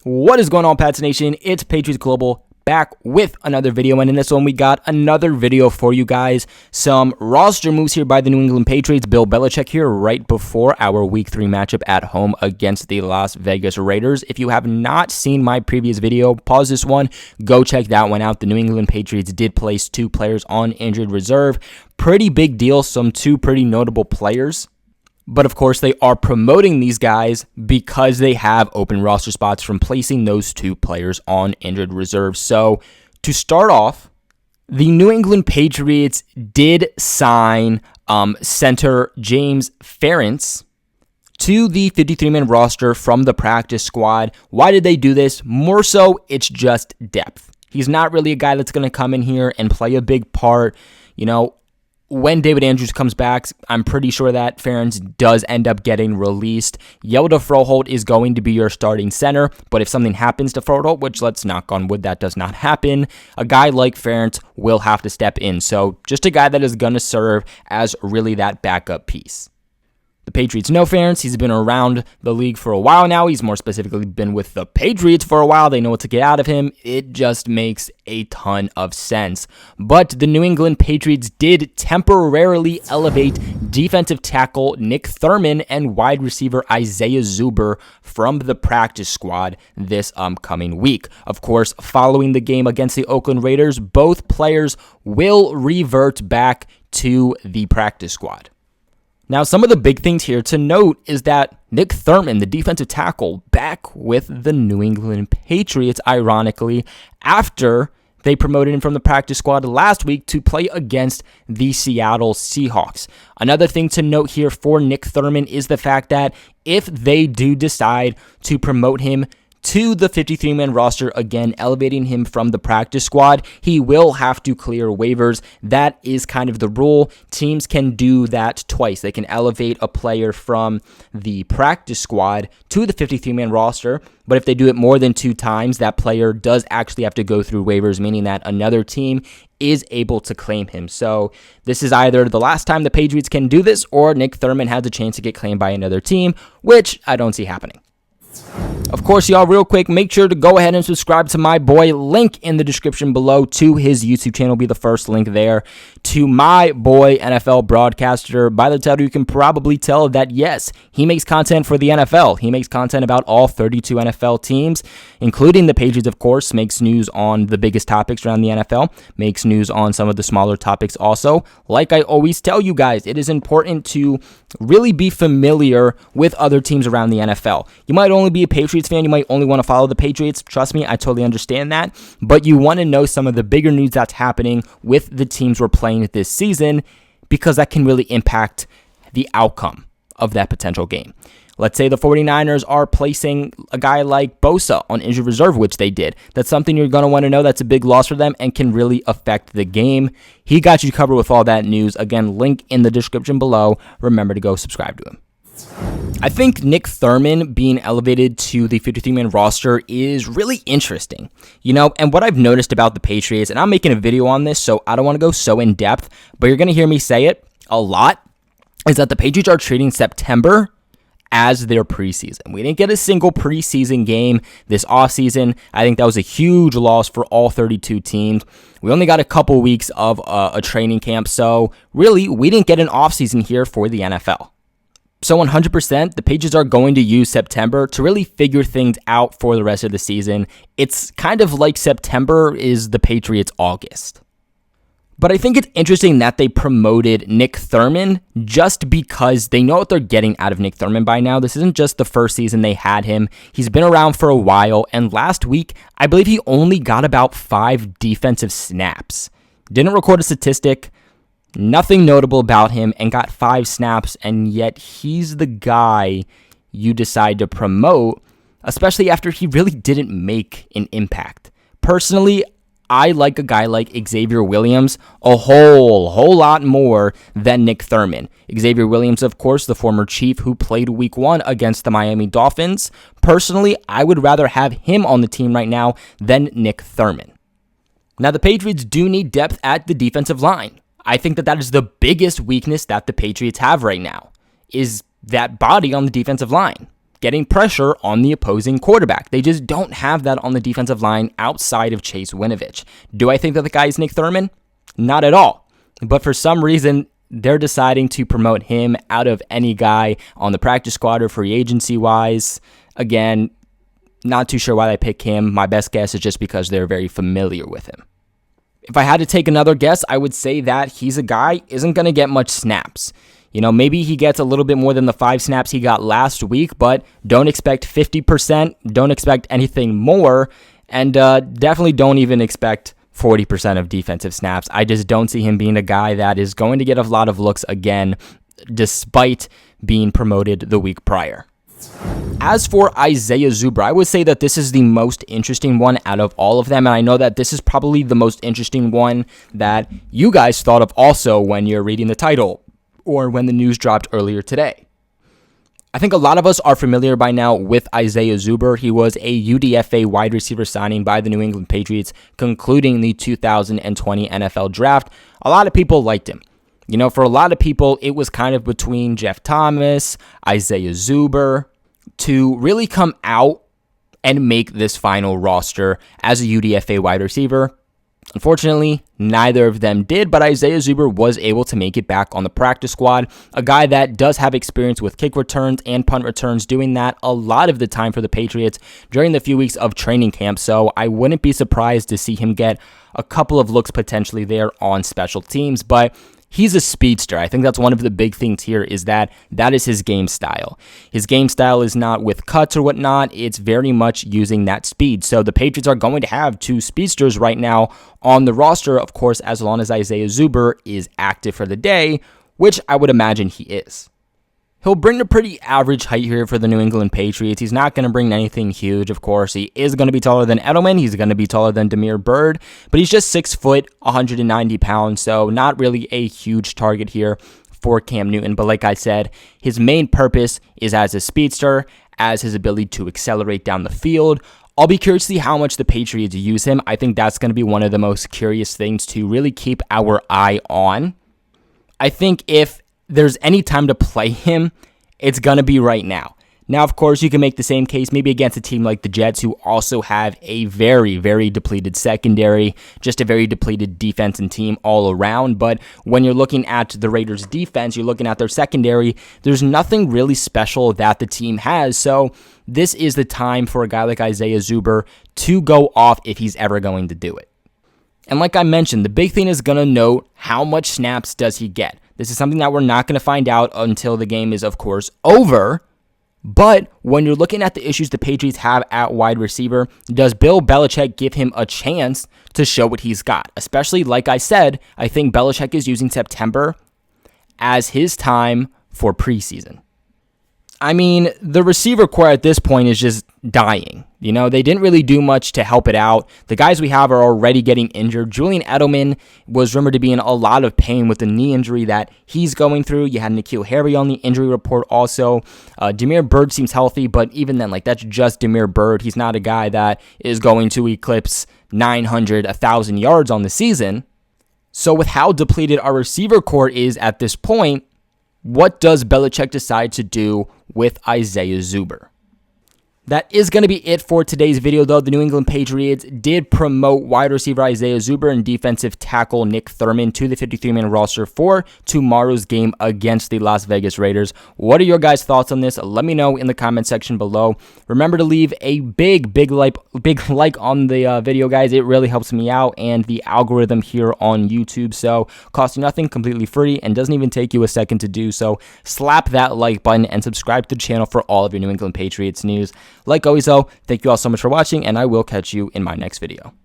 What is going on, Pats Nation? It's Patriots Global back with another video, and in this one we got another video for you guys. Some roster moves here by the New England Patriots. Bill Belichick here right before our Week 3 matchup at home against the Las Vegas Raiders. If you have not seen my previous video, pause this one, go check that one out. The New England Patriots did place 2 players on injured reserve. Pretty big deal, some 2 pretty notable players. But of course, they are promoting these guys because they have open roster spots from placing those 2 players on injured reserve. So to start off, the New England Patriots did sign center James Ferentz to the 53-man roster from the practice squad. Why did they do this? More so, it's just depth. He's not really a guy that's going to come in here and play a big part. When David Andrews comes back, I'm pretty sure that Ferentz does end up getting released. Yelda Froholt is going to be your starting center, but if something happens to Froholt, which let's knock on wood, that does not happen, a guy like Ferentz will have to step in. So just a guy that is going to serve as really that backup piece. The Patriots know Ferentz. He's been around the league for a while now. He's more specifically been with the Patriots for a while. They know what to get out of him. It just makes a ton of sense. But the New England Patriots did temporarily elevate defensive tackle Nick Thurman and wide receiver Isaiah Zuber from the practice squad this upcoming week. Of course, following the game against the Oakland Raiders, both players will revert back to the practice squad. Now, some of the big things here to note is that Nick Thurman, the defensive tackle, back with the New England Patriots, ironically, after they promoted him from the practice squad last week to play against the Seattle Seahawks. Another thing to note here for Nick Thurman is the fact that if they do decide to promote him to the 53-man roster, again, elevating him from the practice squad, he will have to clear waivers. That is kind of the rule. Teams can do that twice. They can elevate a player from the practice squad to the 53-man roster, but if they do it more than 2 times, that player does actually have to go through waivers, meaning that another team is able to claim him. So this is either the last time the Patriots can do this, or Nick Thurman has a chance to get claimed by another team, which I don't see happening. Of course, y'all, real quick, make sure to go ahead and subscribe to my boy. Link in the description below to his YouTube channel. Be the first link there. To my boy, NFL broadcaster. By the title, you can probably tell that, yes, he makes content for the NFL. He makes content about all 32 NFL teams, including the Patriots, of course. Makes news on the biggest topics around the NFL. Makes news on some of the smaller topics also. Like I always tell you guys, it is important to really be familiar with other teams around the NFL. You might only be a Patriots fan, you might only want to follow the Patriots. Trust me, I totally understand that. But you want to know some of the bigger news that's happening with the teams we're playing this season, because that can really impact the outcome of that potential game. Let's say the 49ers are placing a guy like Bosa on injured reserve, which they did. That's something you're going to want to know. That's a big loss for them and can really affect the game. He got you covered with all that news. Again, link in the description below. Remember to go subscribe to him. I think Nick Thurman being elevated to the 53-man roster is really interesting, and what I've noticed about the Patriots, and I'm making a video on this, so I don't want to go so in depth, but you're going to hear me say it a lot, is that the Patriots are treating September as their preseason. We didn't get a single preseason game this offseason. I think that was a huge loss for all 32 teams. We only got a couple weeks of a training camp, so really, we didn't get an offseason here for the NFL. So 100%, the Patriots are going to use September to really figure things out for the rest of the season. It's kind of like September is the Patriots' August. But I think it's interesting that they promoted Nick Thurman just because they know what they're getting out of Nick Thurman by now. This isn't just the first season they had him. He's been around for a while, and last week, I believe he only got about 5 defensive snaps. Didn't record a statistic. Nothing notable about him, and got 5 snaps, and yet he's the guy you decide to promote, especially after he really didn't make an impact. Personally, I like a guy like Xavier Williams a whole lot more than Nick Thurman. Xavier Williams, of course, the former Chief who played Week 1 against the Miami Dolphins. Personally, I would rather have him on the team right now than Nick Thurman. Now, the Patriots do need depth at the defensive line. I think that is the biggest weakness that the Patriots have right now, is that body on the defensive line. getting pressure on the opposing quarterback. They just don't have that on the defensive line outside of Chase Winovich. Do I think that the guy is Nick Thurman? Not at all. But for some reason, they're deciding to promote him out of any guy on the practice squad or free agency-wise. Again, not too sure why they pick him. My best guess is just because they're very familiar with him. If I had to take another guess, I would say that he's a guy isn't going to get much snaps. Maybe he gets a little bit more than the 5 snaps he got last week, but don't expect 50%, don't expect anything more, and definitely don't even expect 40% of defensive snaps. I just don't see him being a guy that is going to get a lot of looks again, despite being promoted the week prior. As for Isaiah Zuber, I would say that this is the most interesting one out of all of them, and I know that this is probably the most interesting one that you guys thought of also when you're reading the title or when the news dropped earlier today. I think a lot of us are familiar by now with Isaiah Zuber. He was a UDFA wide receiver signing by the New England Patriots, concluding the 2020 NFL Draft. A lot of people liked him. For a lot of people, it was kind of between Jeff Thomas, Isaiah Zuber, to really come out and make this final roster as a UDFA wide receiver. Unfortunately, neither of them did, but Isaiah Zuber was able to make it back on the practice squad, a guy that does have experience with kick returns and punt returns, doing that a lot of the time for the Patriots during the few weeks of training camp, so I wouldn't be surprised to see him get a couple of looks potentially there on special teams, but he's a speedster. I think that's one of the big things here is that is his game style. His game style is not with cuts or whatnot. It's very much using that speed. So the Patriots are going to have 2 speedsters right now on the roster, of course, as long as Isaiah Zuber is active for the day, which I would imagine he is. He'll bring a pretty average height here for the New England Patriots. He's not going to bring anything huge, of course. He is going to be taller than Edelman. He's going to be taller than Damiere Byrd, but he's just 6 foot, 190 pounds, so not really a huge target here for Cam Newton. But like I said, his main purpose is as a speedster, as his ability to accelerate down the field. I'll be curious to see how much the Patriots use him. I think that's going to be one of the most curious things to really keep our eye on. I think if there's any time to play him, it's going to be right now. Now, of course, you can make the same case maybe against a team like the Jets, who also have a very, very depleted secondary, just a very depleted defense and team all around. But when you're looking at the Raiders' defense, you're looking at their secondary, there's nothing really special that the team has. So this is the time for a guy like Isaiah Zuber to go off if he's ever going to do it. And like I mentioned, the big thing is going to note how much snaps does he get. This is something that we're not going to find out until the game is, of course, over. But when you're looking at the issues the Patriots have at wide receiver, does Bill Belichick give him a chance to show what he's got? Especially, like I said, I think Belichick is using September as his time for preseason. I mean, the receiver core at this point is just dying. They didn't really do much to help it out. The guys we have are already getting injured. Julian Edelman was rumored to be in a lot of pain with the knee injury that he's going through. You had N'Keal Harry on the injury report also. Damiere Byrd seems healthy, but even then, that's just Damiere Byrd. He's not a guy that is going to eclipse 900, 1,000 yards on the season. So with how depleted our receiver core is at this point, what does Belichick decide to do with Isaiah Zuber? That is going to be it for today's video, though. The New England Patriots did promote wide receiver Isaiah Zuber and defensive tackle Nick Thurman to the 53-man roster for tomorrow's game against the Las Vegas Raiders. What are your guys' thoughts on this? Let me know in the comment section below. Remember to leave a big like on the video, guys. It really helps me out and the algorithm here on YouTube. So, costs you nothing, completely free, and doesn't even take you a second to do. So, slap that like button and subscribe to the channel for all of your New England Patriots news. Like always, though, thank you all so much for watching, and I will catch you in my next video.